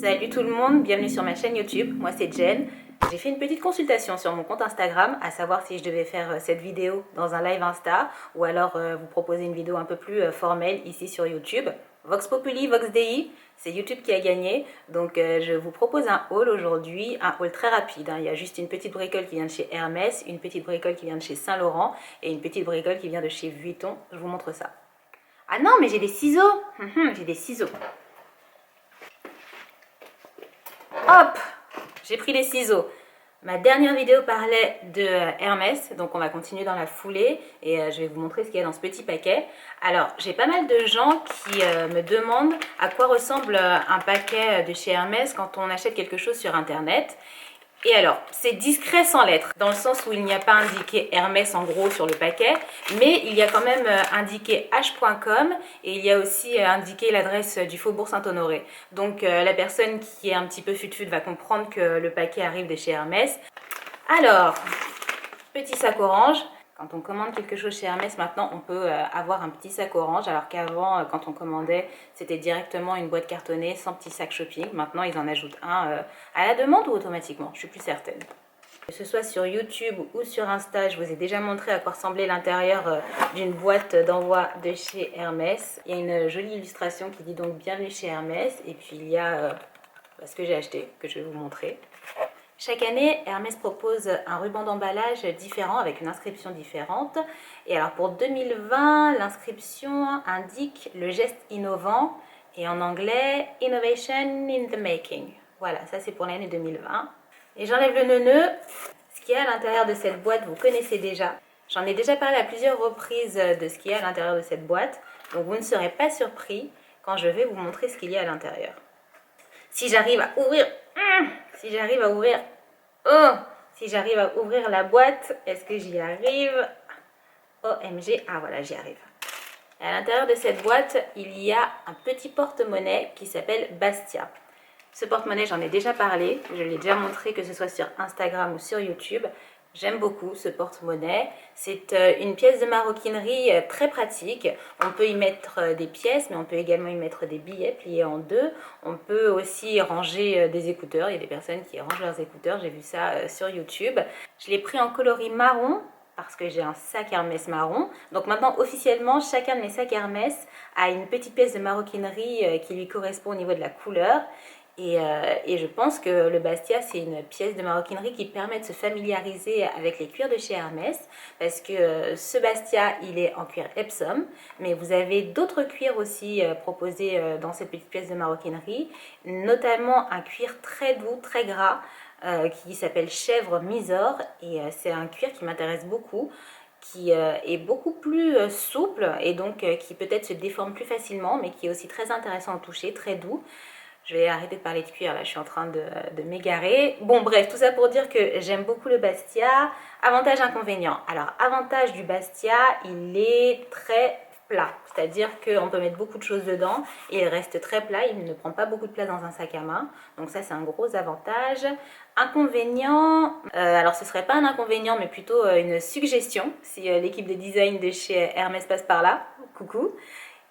Salut tout le monde, bienvenue sur ma chaîne YouTube, moi c'est Jen. J'ai fait une petite consultation sur mon compte Instagram, à savoir si je devais faire cette vidéo dans un live Insta ou alors vous proposer une vidéo un peu plus formelle ici sur YouTube. Vox Populi, Vox Dei, c'est YouTube qui a gagné, donc je vous propose un haul aujourd'hui, un haul très rapide. Il y a juste une petite bricole qui vient de chez Hermès, une petite bricole qui vient de chez Saint Laurent et une petite bricole qui vient de chez Vuitton. Je vous montre ça. Ah non, mais j'ai des ciseaux. J'ai des ciseaux. Hop, j'ai pris les ciseaux. Ma dernière vidéo parlait de Hermès, donc on va continuer dans la foulée et je vais vous montrer ce qu'il y a dans ce petit paquet. Alors, j'ai pas mal de gens qui me demandent à quoi ressemble un paquet de chez Hermès quand on achète quelque chose sur internet. Et alors, c'est discret sans lettres, dans le sens où il n'y a pas indiqué Hermès en gros sur le paquet, mais il y a quand même indiqué h.com et il y a aussi indiqué l'adresse du Faubourg Saint-Honoré. Donc la personne qui est un petit peu fut-fut va comprendre que le paquet arrive de chez Hermès. Alors, petit sac orange. Quand on commande quelque chose chez Hermès, maintenant, on peut avoir un petit sac orange, alors qu'avant, quand on commandait, c'était directement une boîte cartonnée sans petit sac shopping. Maintenant, ils en ajoutent un à la demande ou automatiquement, je suis plus certaine. Que ce soit sur YouTube ou sur Insta, je vous ai déjà montré à quoi ressemblait l'intérieur d'une boîte d'envoi de chez Hermès. Il y a une jolie illustration qui dit donc bienvenue chez Hermès. Et puis il y a ce que j'ai acheté, que je vais vous montrer. Chaque année, Hermès propose un ruban d'emballage différent avec une inscription différente. Et alors pour 2020, l'inscription indique le geste innovant et en anglais Innovation in the Making. Voilà, ça c'est pour l'année 2020. Et j'enlève le neuneu. Ce qu'il y a à l'intérieur de cette boîte, vous connaissez déjà. J'en ai déjà parlé à plusieurs reprises de ce qu'il y a à l'intérieur de cette boîte. Donc vous ne serez pas surpris quand je vais vous montrer ce qu'il y a à l'intérieur. Si j'arrive à ouvrir la boîte, est-ce que j'y arrive? OMG, ah voilà, j'y arrive. Et à l'intérieur de cette boîte, il y a un petit porte-monnaie qui s'appelle Bastia. Ce porte-monnaie, j'en ai déjà parlé, je l'ai déjà montré que ce soit sur Instagram ou sur YouTube. J'aime beaucoup ce porte-monnaie. C'est une pièce de maroquinerie très pratique. On peut y mettre des pièces, mais on peut également y mettre des billets pliés en deux. On peut aussi ranger des écouteurs. Il y a des personnes qui rangent leurs écouteurs. J'ai vu ça sur YouTube. Je l'ai pris en coloris marron parce que j'ai un sac Hermès marron. Donc maintenant, officiellement, chacun de mes sacs Hermès a une petite pièce de maroquinerie qui lui correspond au niveau de la couleur. Et je pense que le Bastia, c'est une pièce de maroquinerie qui permet de se familiariser avec les cuirs de chez Hermès, parce que ce Bastia, il est en cuir Epsom, mais vous avez d'autres cuirs aussi proposés dans cette petite pièce de maroquinerie, notamment un cuir très doux, très gras, qui s'appelle Chèvre Mysore, et c'est un cuir qui m'intéresse beaucoup, qui est beaucoup plus souple, et donc qui peut-être se déforme plus facilement, mais qui est aussi très intéressant au toucher, très doux. Je vais arrêter de parler de cuir, là je suis en train de m'égarer. Bon bref, tout ça pour dire que j'aime beaucoup le Bastia. Avantage, inconvénient. Alors, avantage du Bastia, il est très plat. C'est-à-dire qu'on peut mettre beaucoup de choses dedans et il reste très plat, il ne prend pas beaucoup de place dans un sac à main. Donc ça, c'est un gros avantage. Inconvénient, alors ce serait pas un inconvénient, mais plutôt une suggestion, si l'équipe de design de chez Hermès passe par là. Coucou.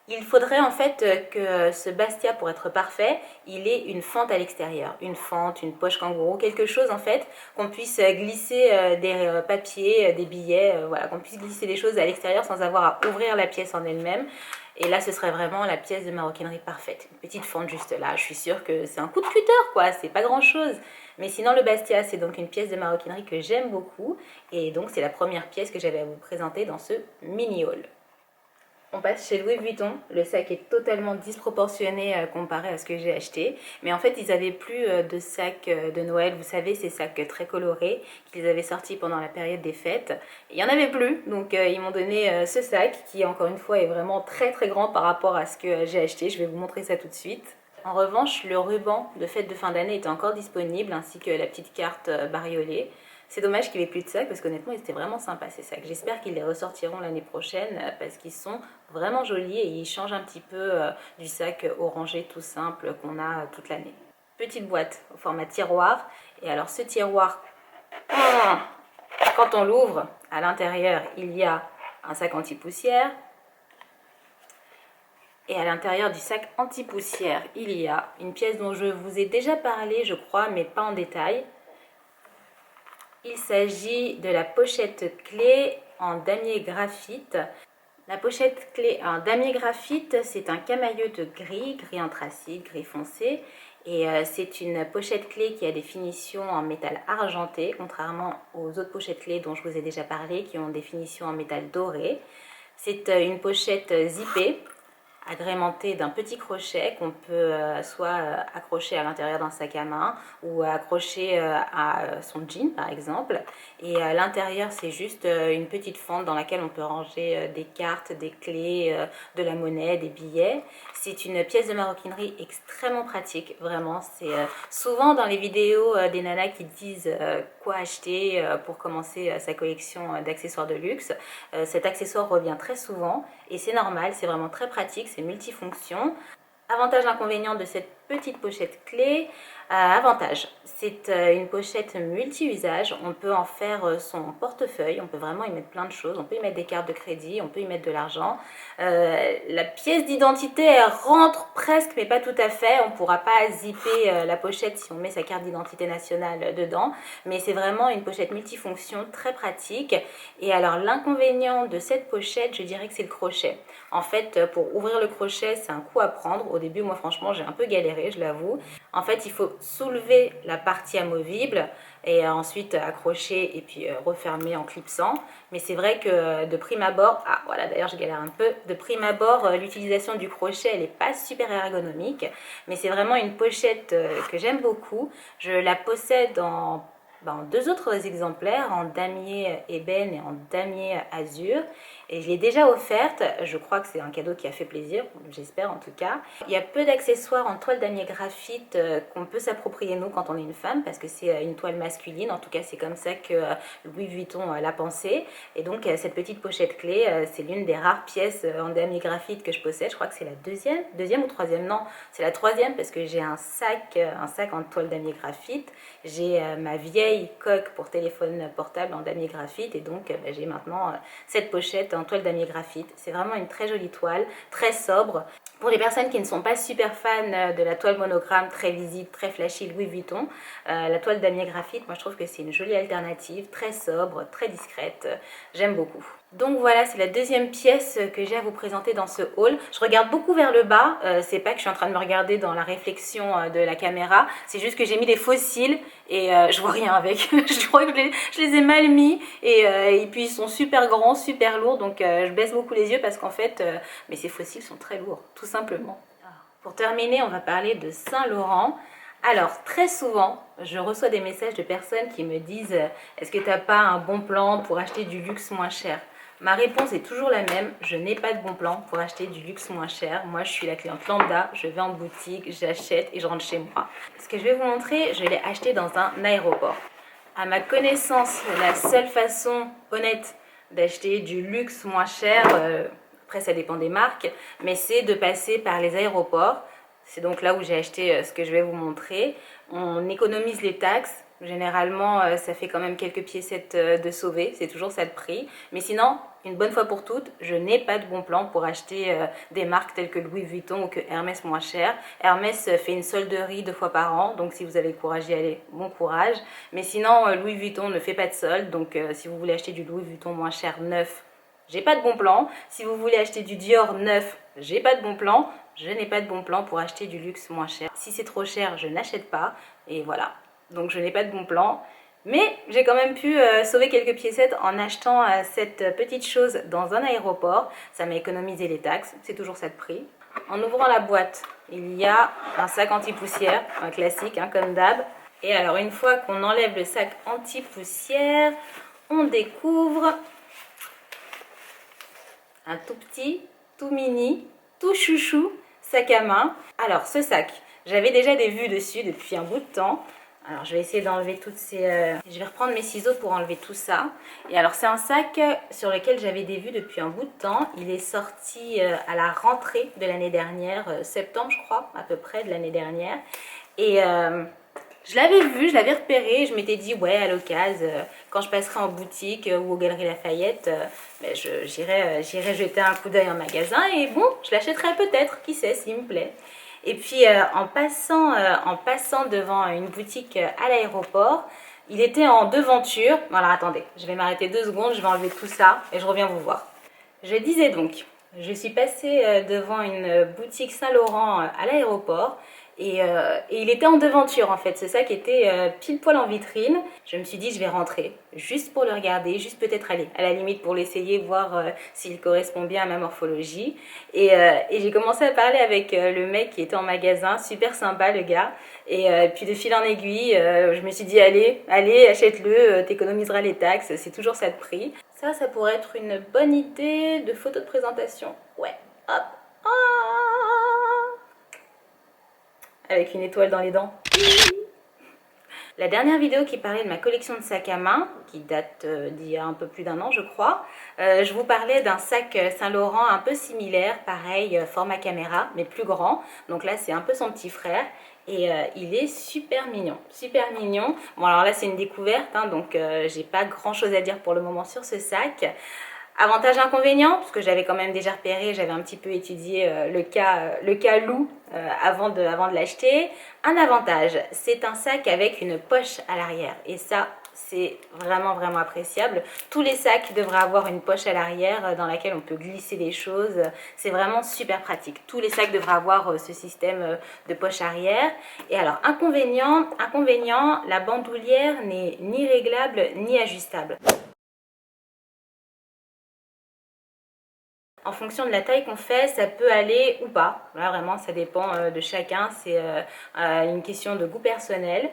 Il faudrait en fait que ce Bastia, pour être parfait, il ait une fente à l'extérieur. Une fente, une poche kangourou, quelque chose en fait, qu'on puisse glisser des papiers, des billets, voilà, qu'on puisse glisser des choses à l'extérieur sans avoir à ouvrir la pièce en elle-même. Et là, ce serait vraiment la pièce de maroquinerie parfaite. Une petite fente juste là. Je suis sûre que c'est un coup de cutter, quoi. C'est pas grand-chose. Mais sinon, le Bastia, c'est donc une pièce de maroquinerie que j'aime beaucoup. Et donc, c'est la première pièce que j'avais à vous présenter dans ce mini-haul. On passe chez Louis Vuitton. Le sac est totalement disproportionné comparé à ce que j'ai acheté. Mais en fait, ils n'avaient plus de sacs de Noël. Vous savez, ces sacs très colorés qu'ils avaient sortis pendant la période des fêtes. Il n'y en avait plus. Donc, ils m'ont donné ce sac qui, encore une fois, est vraiment très très grand par rapport à ce que j'ai acheté. Je vais vous montrer ça tout de suite. En revanche, le ruban de fête de fin d'année était encore disponible, ainsi que la petite carte bariolée. C'est dommage qu'il n'y ait plus de sacs parce qu'honnêtement, ils étaient vraiment sympas ces sacs. J'espère qu'ils les ressortiront l'année prochaine parce qu'ils sont vraiment jolis et ils changent un petit peu du sac orangé tout simple qu'on a toute l'année. Petite boîte au format tiroir. Et alors ce tiroir, quand on l'ouvre, à l'intérieur, il y a un sac anti-poussière, Et à l'intérieur du sac anti-poussière, il y a une pièce dont je vous ai déjà parlé, je crois, mais pas en détail. Il s'agit de la pochette clé en damier graphite. La pochette clé en damier graphite, c'est un camaïeu gris, gris anthracite, gris foncé. Et c'est une pochette clé qui a des finitions en métal argenté, contrairement aux autres pochettes clés dont je vous ai déjà parlé, qui ont des finitions en métal doré. C'est une pochette zippée, agrémentée d'un petit crochet qu'on peut soit accrocher à l'intérieur d'un sac à main ou accrocher à son jean par exemple. Et à l'intérieur, c'est juste une petite fente dans laquelle on peut ranger des cartes, des clés, de la monnaie, des billets. C'est une pièce de maroquinerie extrêmement pratique, vraiment. C'est souvent dans les vidéos des nanas qui disent quoi acheter pour commencer sa collection d'accessoires de luxe. Cet accessoire revient très souvent et c'est normal, c'est vraiment très pratique, c'est multifonction. Avantage, inconvénient de cette petite pochette clé. Avantage, c'est une pochette multi-usage. On peut en faire son portefeuille, on peut vraiment y mettre plein de choses. On peut y mettre des cartes de crédit, on peut y mettre de l'argent. La pièce d'identité, elle rentre presque, mais pas tout à fait. On ne pourra pas zipper la pochette si on met sa carte d'identité nationale dedans. Mais c'est vraiment une pochette multifonction, très pratique. Et alors, l'inconvénient de cette pochette, je dirais que c'est le crochet. En fait, pour ouvrir le crochet, c'est un coup à prendre. Au début, moi, franchement, j'ai un peu galéré, je l'avoue. En fait, il faut soulever la partie amovible et ensuite accrocher et puis refermer en clipsant. Mais c'est vrai que de prime abord, ah voilà, d'ailleurs je galère un peu, de prime abord, l'utilisation du crochet, elle n'est pas super ergonomique. Mais c'est vraiment une pochette que j'aime beaucoup. Je la possède en deux autres exemplaires, en damier ébène et en damier azur. Et je l'ai déjà offerte, je crois que c'est un cadeau qui a fait plaisir, j'espère en tout cas. Il y a peu d'accessoires en toile damier graphite qu'on peut s'approprier nous quand on est une femme, parce que c'est une toile masculine, en tout cas c'est comme ça que Louis Vuitton l'a pensé. Et donc cette petite pochette clé, c'est l'une des rares pièces en damier graphite que je possède. Je crois que c'est la deuxième ou troisième, non, c'est la troisième parce que j'ai un sac en toile damier graphite. J'ai ma vieille coque pour téléphone portable en damier graphite et donc j'ai maintenant cette pochette en toile damier graphite. C'est vraiment une très jolie toile, très sobre. Pour les personnes qui ne sont pas super fans de la toile monogramme très visible, très flashy Louis Vuitton, la toile damier graphite, moi je trouve que c'est une jolie alternative, très sobre, très discrète, j'aime beaucoup. Donc voilà, c'est la deuxième pièce que j'ai à vous présenter dans ce haul. Je regarde beaucoup vers le bas, c'est pas que je suis en train de me regarder dans la réflexion de la caméra, c'est juste que j'ai mis des faux cils et je vois rien avec. Je crois que je les ai mal mis et puis ils sont super grands, super lourds, donc je baisse beaucoup les yeux parce qu'en fait, mais ces faux cils sont très lourds, tout simplement. Pour terminer, on va parler de Saint-Laurent. Alors, très souvent, je reçois des messages de personnes qui me disent « Est-ce que tu n'as pas un bon plan pour acheter du luxe moins cher ?» Ma réponse est toujours la même, je n'ai pas de bon plan pour acheter du luxe moins cher. Moi, je suis la cliente lambda, je vais en boutique, j'achète et je rentre chez moi. Ce que je vais vous montrer, je l'ai acheté dans un aéroport. À ma connaissance, la seule façon honnête d'acheter du luxe moins cher, après ça dépend des marques, mais c'est de passer par les aéroports. C'est donc là où j'ai acheté ce que je vais vous montrer. On économise les taxes. Généralement, ça fait quand même quelques piécettes de sauver. C'est toujours ça de prix. Mais sinon, une bonne fois pour toutes, je n'ai pas de bon plan pour acheter des marques telles que Louis Vuitton ou que Hermès moins cher. Hermès fait une solderie 2 fois par an. Donc si vous avez le courage d'y aller, bon courage. Mais sinon, Louis Vuitton ne fait pas de solde. Donc si vous voulez acheter du Louis Vuitton moins cher neuf, j'ai pas de bon plan. Si vous voulez acheter du Dior neuf, j'ai pas de bon plan. Je n'ai pas de bon plan pour acheter du luxe moins cher. Si c'est trop cher, je n'achète pas. Et voilà. Donc je n'ai pas de bon plan. Mais j'ai quand même pu sauver quelques piécettes en achetant cette petite chose dans un aéroport. Ça m'a économisé les taxes. C'est toujours ça de prix. En ouvrant la boîte, il y a un sac anti-poussière. Un classique, hein, comme d'hab. Et alors une fois qu'on enlève le sac anti-poussière, on découvre un tout petit, tout mini, tout chouchou sac à main. Alors ce sac, j'avais déjà des vues dessus depuis un bout de temps. Alors je vais essayer d'enlever toutes ces... Je vais reprendre mes ciseaux pour enlever tout ça. Et alors c'est un sac sur lequel j'avais des vues depuis un bout de temps. Il est sorti à la rentrée de l'année dernière, septembre je crois, à peu près de l'année dernière. Et Je l'avais vu, je l'avais repéré, je m'étais dit ouais à l'occasion, quand je passerai en boutique ou aux Galeries Lafayette, ben, j'irai jeter un coup d'œil en magasin et bon, je l'achèterai peut-être, qui sait s'il me plaît. Et puis en passant devant une boutique à l'aéroport, il était en devanture. Voilà, attendez, je vais m'arrêter 2 secondes, je vais enlever tout ça et je reviens vous voir. Je disais donc, je suis passée devant une boutique Saint-Laurent à l'aéroport et il était en devanture en fait, ce sac était pile poil en vitrine. Je me suis dit je vais rentrer juste pour le regarder, juste peut-être aller à la limite pour l'essayer, voir s'il correspond bien à ma morphologie. Et j'ai commencé à parler avec le mec qui était en magasin, super sympa le gars. Et puis de fil en aiguille, je me suis dit allez, achète-le, t'économiseras les taxes, c'est toujours ça de prix. Ça pourrait être une bonne idée de photo de présentation. Ouais, hop. Ah, avec une étoile dans les dents. La dernière vidéo qui parlait de ma collection de sacs à main, qui date d'il y a un peu plus d'1 an je crois, je vous parlais d'un sac Saint-Laurent un peu similaire, pareil, format caméra, mais plus grand. Donc là c'est un peu son petit frère. Et il est super mignon, super mignon. Bon alors là c'est une découverte, hein, donc j'ai pas grand chose à dire pour le moment sur ce sac. Avantage inconvénient, parce que j'avais quand même déjà repéré, j'avais un petit peu étudié le cas loup avant de l'acheter. Un avantage, c'est un sac avec une poche à l'arrière et ça c'est vraiment appréciable. Tous les sacs devraient avoir une poche à l'arrière dans laquelle on peut glisser les choses. C'est vraiment super pratique. Tous les sacs devraient avoir ce système de poche arrière. Et alors inconvénient, la bandoulière n'est ni réglable ni ajustable. En fonction de la taille qu'on fait, ça peut aller ou pas. Là, vraiment, ça dépend de chacun. C'est une question de goût personnel.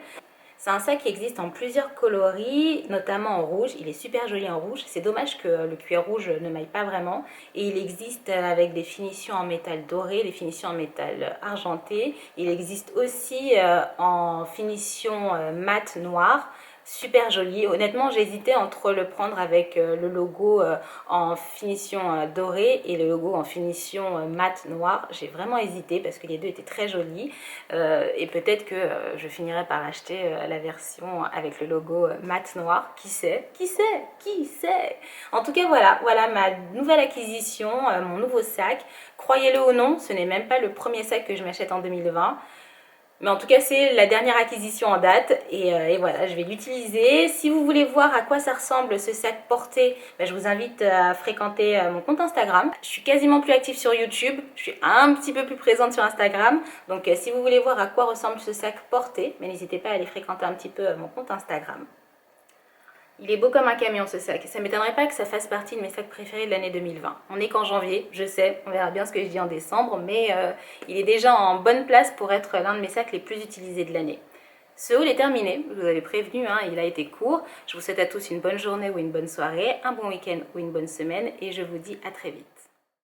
C'est un sac qui existe en plusieurs coloris, notamment en rouge. Il est super joli en rouge. C'est dommage que le cuir rouge ne m'aille pas vraiment. Et il existe avec des finitions en métal doré, des finitions en métal argenté. Il existe aussi en finition mat noir. Super joli. Honnêtement, j'hésitais entre le prendre avec le logo en finition dorée et le logo en finition mat noir. J'ai vraiment hésité parce que les deux étaient très jolis. Et peut-être que je finirai par acheter la version avec le logo mat noir. Qui sait? En tout cas, voilà ma nouvelle acquisition, mon nouveau sac. Croyez-le ou non, ce n'est même pas le premier sac que je m'achète en 2020. Mais en tout cas, c'est la dernière acquisition en date et voilà, je vais l'utiliser. Si vous voulez voir à quoi ça ressemble ce sac porté, ben, je vous invite à fréquenter mon compte Instagram. Je suis quasiment plus active sur YouTube, je suis un petit peu plus présente sur Instagram. Donc si vous voulez voir à quoi ressemble ce sac porté, ben, n'hésitez pas à aller fréquenter un petit peu mon compte Instagram. Il est beau comme un camion ce sac. Ça ne m'étonnerait pas que ça fasse partie de mes sacs préférés de l'année 2020. On n'est qu'en janvier, je sais, on verra bien ce que je dis en décembre, mais il est déjà en bonne place pour être l'un de mes sacs les plus utilisés de l'année. Ce haul est terminé, je vous avais prévenu, hein, il a été court. Je vous souhaite à tous une bonne journée ou une bonne soirée, un bon week-end ou une bonne semaine et je vous dis à très vite.